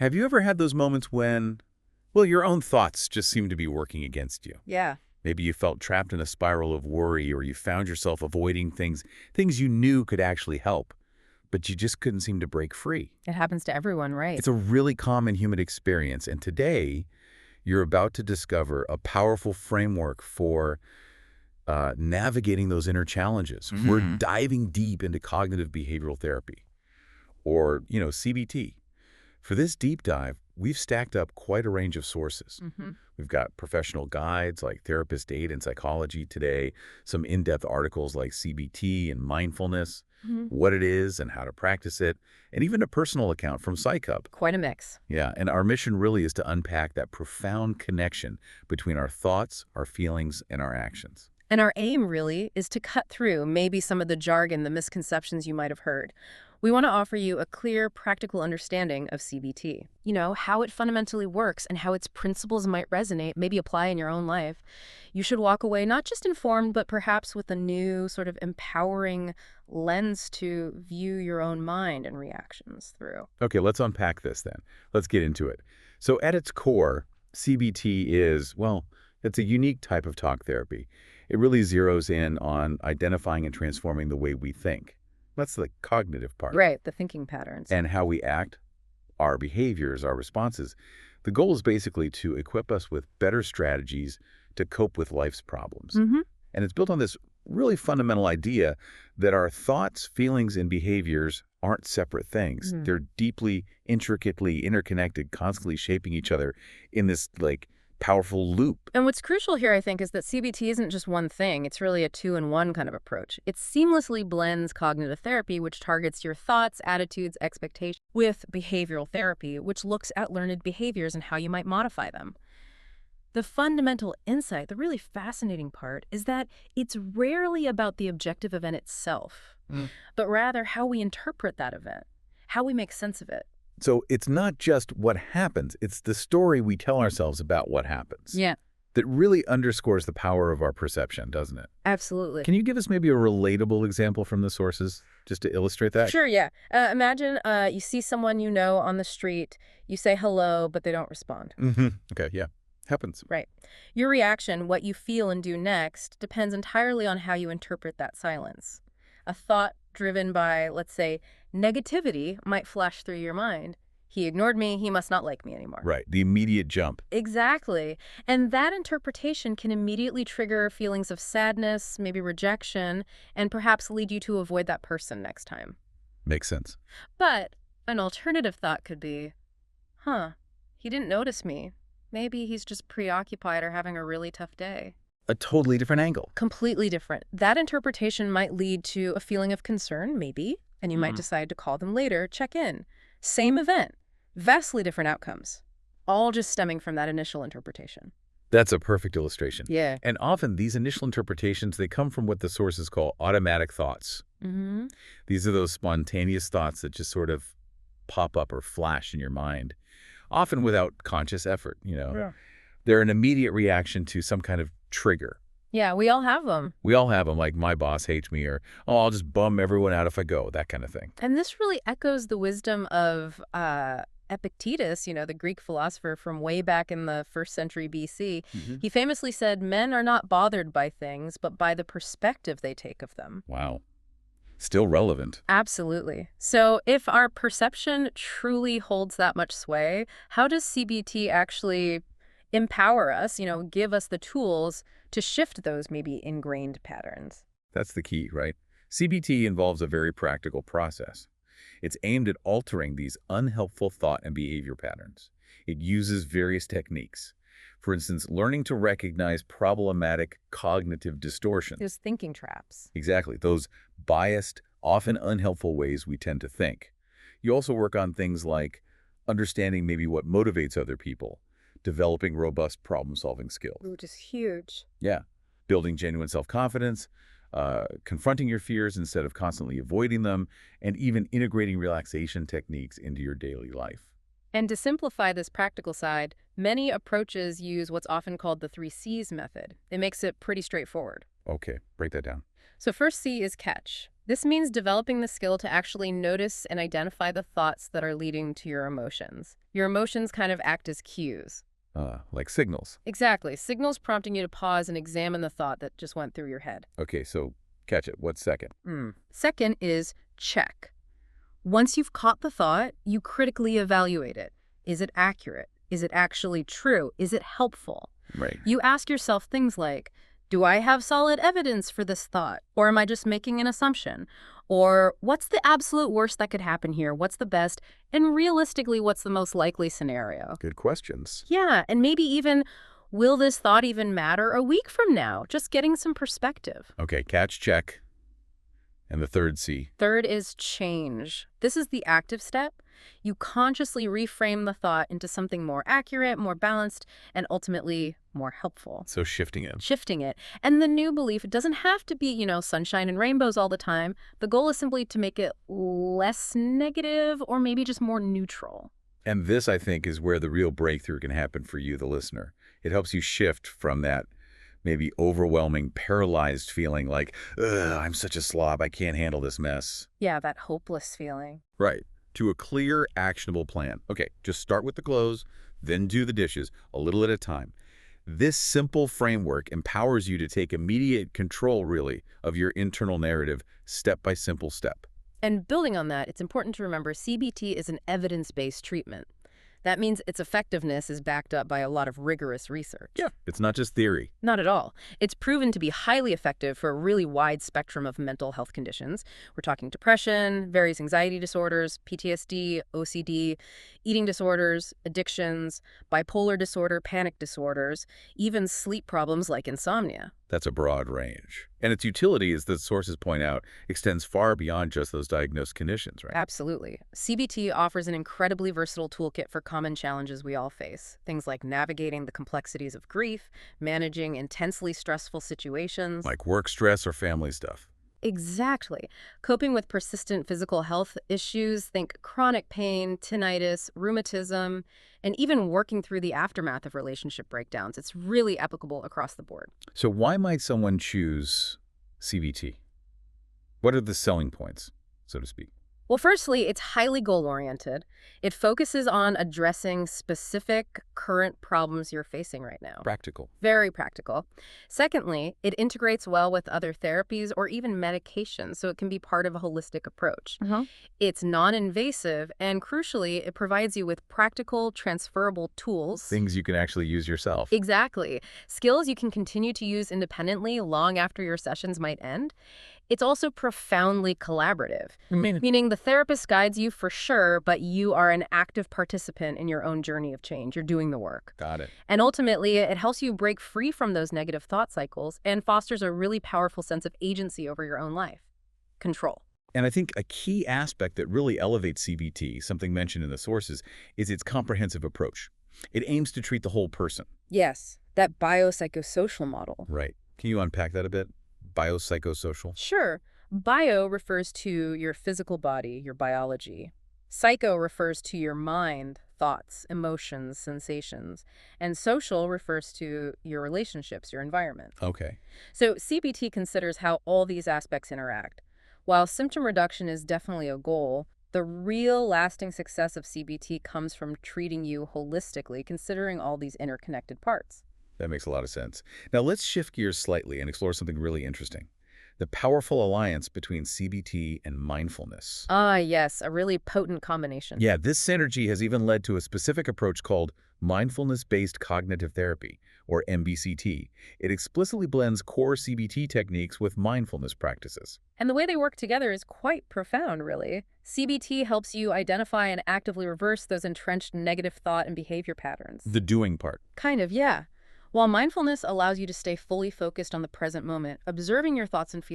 Have you ever had those moments when, well, your own thoughts just seem to be working against you? Yeah. Maybe you felt trapped in a spiral of worry, or you found yourself avoiding things you knew could actually help, but you just couldn't seem to break free. It happens to everyone, right? It's a really common human experience, and today you're about to discover a powerful framework for navigating those inner challenges. We're diving deep into cognitive behavioral therapy, or, CBT. For this deep dive, we've stacked up quite a range of sources. We've got professional guides like Therapist Aid and Psychology Today, some in-depth articles like CBT and mindfulness, what it is and how to practice it, and even a personal account from PsychHub. Quite a mix. Yeah, and our mission really is to unpack that profound connection between our thoughts, our feelings, and our actions. And our aim, really, is to cut through maybe some of the jargon, the misconceptions you might have heard. We want to offer you a clear, practical understanding of CBT. You know, how it fundamentally works and how its principles might resonate, maybe apply in your own life. You should walk away not just informed, but perhaps with a new sort of empowering lens to view your own mind and reactions through. Okay, let's unpack this then. Let's get into it. So at its core, CBT is, well, it's a unique type of talk therapy. It really zeroes in on identifying and transforming the way we think. That's the cognitive part. Right, the thinking patterns. And how we act, our behaviors, our responses. The goal is basically to equip us with better strategies to cope with life's problems. And it's built on this really fundamental idea that our thoughts, feelings, and behaviors aren't separate things. They're deeply, intricately interconnected, constantly shaping each other in this, powerful loop. And what's crucial here, I think, is that CBT isn't just one thing. It's really a two-in-one kind of approach. It seamlessly blends cognitive therapy, which targets your thoughts, attitudes, expectations, with behavioral therapy, which looks at learned behaviors and how you might modify them. The fundamental insight, the really fascinating part, is that it's rarely about the objective event itself, but rather how we interpret that event, how we make sense of it. So it's not just what happens, it's the story we tell ourselves about what happens. Yeah. That really underscores the power of our perception, doesn't it? Absolutely. Can you give us maybe a relatable example from the sources, just to illustrate that? Sure, yeah. Imagine you see someone you know on the street, you say hello, but they don't respond. Okay, yeah. Happens. Right. Your reaction, what you feel and do next, depends entirely on how you interpret that silence. A thought driven by, let's say, negativity might flash through your mind. He ignored me, he must not like me anymore. Right, the immediate jump. Exactly. And that interpretation can immediately trigger feelings of sadness, maybe rejection, and perhaps lead you to avoid that person next time. Makes sense. But an alternative thought could be, he didn't notice me. Maybe he's just preoccupied or having a really tough day. A totally different angle. Completely different. That interpretation might lead to a feeling of concern, maybe, and you might decide to call them later, check in. Same event, vastly different outcomes, all just stemming from that initial interpretation. That's a perfect illustration. Yeah. And often these initial interpretations, they come from what the sources call automatic thoughts. These are those spontaneous thoughts that just sort of pop up or flash in your mind, often without conscious effort, Yeah. They're an immediate reaction to some kind of trigger. Yeah, we all have them. We all have them, like my boss hates me, or, oh, I'll just bum everyone out if I go, that kind of thing. And this really echoes the wisdom of Epictetus, the Greek philosopher from way back in the 1st century BC. He famously said, men are not bothered by things, but by the perspective they take of them. Wow. Still relevant. Absolutely. So if our perception truly holds that much sway, how does CBT actually empower us, give us the tools to shift those maybe ingrained patterns? That's the key, right? CBT involves a very practical process. It's aimed at altering these unhelpful thought and behavior patterns. It uses various techniques. For instance, learning to recognize problematic cognitive distortions. Those thinking traps. Exactly. Those biased, often unhelpful ways we tend to think. You also work on things like understanding maybe what motivates other people, developing robust problem-solving skills. Which is huge. Yeah. Building genuine self-confidence, confronting your fears instead of constantly avoiding them, and even integrating relaxation techniques into your daily life. And to simplify this practical side, many approaches use what's often called the 3 C's method. It makes it pretty straightforward. Okay, break that down. So first C is catch. This means developing the skill to actually notice and identify the thoughts that are leading to your emotions. Your emotions kind of act as cues. Like signals. Exactly. Signals prompting you to pause and examine the thought that just went through your head. Okay, so catch it. What's second? Second is check. Once you've caught the thought, you critically evaluate it. Is it accurate? Is it actually true? Is it helpful? Right. You ask yourself things like, do I have solid evidence for this thought? Or am I just making an assumption? Or what's the absolute worst that could happen here? What's the best? And realistically, what's the most likely scenario? Good questions. Yeah, and maybe even, will this thought even matter a week from now? Just getting some perspective. Okay, catch, check. And the third C. Third is change. This is the active step. You consciously reframe the thought into something more accurate, more balanced, and ultimately more helpful. So shifting it. Shifting it. And the new belief, it doesn't have to be, sunshine and rainbows all the time. The goal is simply to make it less negative or maybe just more neutral. And this, I think, is where the real breakthrough can happen for you, the listener. It helps you shift from that maybe overwhelming, paralyzed feeling like, ugh, I'm such a slob, I can't handle this mess. Yeah, that hopeless feeling. Right. To a clear, actionable plan. Okay, just start with the clothes, then do the dishes, a little at a time. This simple framework empowers you to take immediate control, really, of your internal narrative, step by simple step. And building on that, it's important to remember CBT is an evidence-based treatment. That means its effectiveness is backed up by a lot of rigorous research. Yeah, it's not just theory. Not at all. It's proven to be highly effective for a really wide spectrum of mental health conditions. We're talking depression, various anxiety disorders, PTSD, OCD, eating disorders, addictions, bipolar disorder, panic disorders, even sleep problems like insomnia. That's a broad range. And its utility, as the sources point out, extends far beyond just those diagnosed conditions, right? Absolutely. CBT offers an incredibly versatile toolkit for common challenges we all face. Things like navigating the complexities of grief, managing intensely stressful situations. Like work stress or family stuff. Exactly. Coping with persistent physical health issues, think chronic pain, tinnitus, rheumatism, and even working through the aftermath of relationship breakdowns. It's really applicable across the board. So why might someone choose CBT? What are the selling points, so to speak? Well, firstly, it's highly goal-oriented. It focuses on addressing specific current problems you're facing right now. Practical. Very practical. Secondly, it integrates well with other therapies or even medications, so it can be part of a holistic approach. It's non-invasive, and crucially, it provides you with practical, transferable tools. Things you can actually use yourself. Exactly. Skills you can continue to use independently long after your sessions might end. It's also profoundly collaborative, meaning the therapist guides you for sure, but you are an active participant in your own journey of change. You're doing the work. Got it. And ultimately, it helps you break free from those negative thought cycles and fosters a really powerful sense of agency over your own life. Control. And I think a key aspect that really elevates CBT, something mentioned in the sources, is its comprehensive approach. It aims to treat the whole person. Yes, that biopsychosocial model. Right. Can you unpack that a bit? Biopsychosocial? Sure. Bio refers to your physical body, your biology. Psycho refers to your mind, thoughts, emotions, sensations. And social refers to your relationships, your environment. Okay. So CBT considers how all these aspects interact. While symptom reduction is definitely a goal, the real lasting success of CBT comes from treating you holistically, considering all these interconnected parts. That makes a lot of sense. Now let's shift gears slightly and explore something really interesting. The powerful alliance between CBT and mindfulness. Ah, yes, a really potent combination. Yeah, this synergy has even led to a specific approach called mindfulness-based cognitive therapy, or MBCT. It explicitly blends core CBT techniques with mindfulness practices. And the way they work together is quite profound, really. CBT helps you identify and actively reverse those entrenched negative thought and behavior patterns. The doing part. Kind of, yeah. While mindfulness allows you to stay fully focused on the present moment, observing your thoughts and feelings